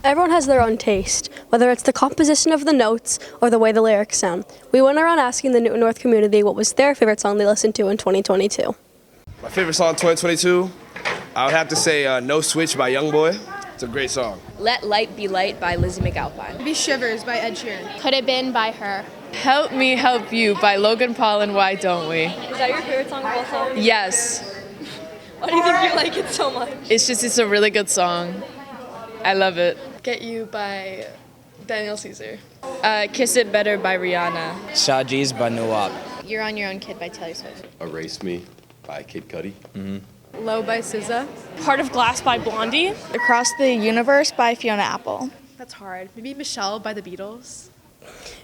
Everyone has their own taste, whether it's the composition of the notes or the way the lyrics sound. We went around asking the Newton North community what was their favorite song they listened to in 2022. My favorite song in 2022, I would have to say No Switch by Youngboy. It's a great song. Let Light Be Light by Lizzie McAlpine. Be Shivers by Ed Sheeran. Could Have Been by Her. Help Me Help You by Logan Paul and Why Don't We? Is that your favorite song of all time? Yes. Why do you think you like it so much? It's a really good song. I love it. Get You by Daniel Caesar. Kiss It Better by Rihanna. Shaji's by Nuwap. You're On Your Own Kid by Taylor Swift. Erase Me by Kid Cudi. Low by SZA. Heart of Glass by Blondie. Across the Universe by Fiona Apple. That's hard. Maybe Michelle by the Beatles.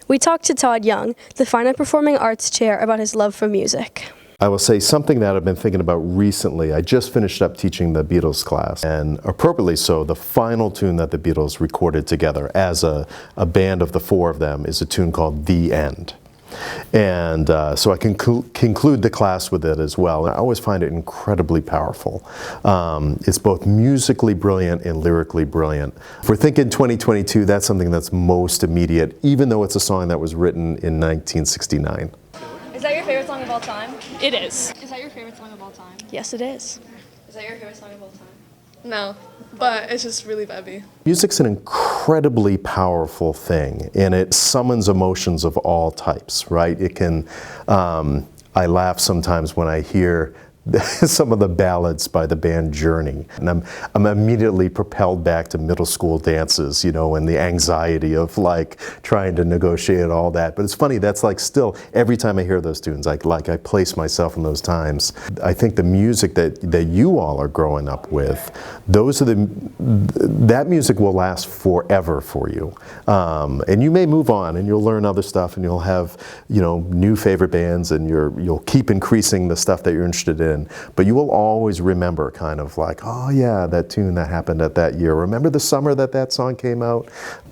We talked to Todd Young, the Fine and Performing Arts Chair, about his love for music. I will say something that I've been thinking about recently. I just finished up teaching the Beatles class, and appropriately so, the final tune that the Beatles recorded together as a band of the four of them is a tune called The End. And so I can conclude the class with it as well. And I always find it incredibly powerful. It's both musically brilliant and lyrically brilliant. If we're thinking 2022, that's something that's most immediate, even though it's a song that was written in 1969. Is that your favorite song of all time? It is. Is that your favorite song of all time? Yes, it is. Is that your favorite song of all time? No, but it's just really vibey. Music's an incredibly powerful thing, and it summons emotions of all types, right? It can, I laugh sometimes when I hear some of the ballads by the band Journey, and I'm immediately propelled back to middle school dances, you know, and the anxiety of like trying to negotiate all that. But it's funny, that's like still, every time I hear those tunes, I place myself in those times. I think the music that you all are growing up with, that music will last forever for you. And you may move on and you'll learn other stuff and you'll have, you know, new favorite bands, and you'll keep increasing the stuff that you're interested in. But you will always remember kind of like, oh yeah, that tune that happened at that year. Remember the summer that song came out?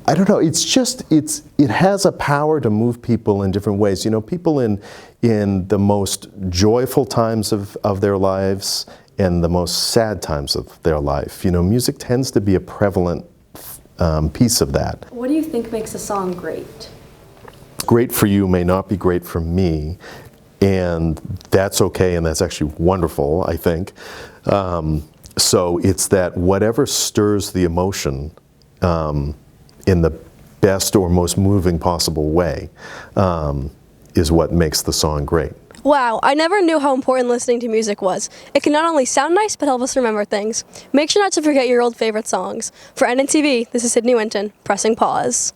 I don't know, it has a power to move people in different ways. You know, people in the most joyful times of their lives and the most sad times of their life. You know, music tends to be a prevalent piece of that. What do you think makes a song great? Great for you may not be great for me. And that's okay, and that's actually wonderful, I think. So it's that whatever stirs the emotion in the best or most moving possible way is what makes the song great. Wow, I never knew how important listening to music was. It can not only sound nice, but help us remember things. Make sure not to forget your old favorite songs. For NNTV, this is Sydney Winton, pressing pause.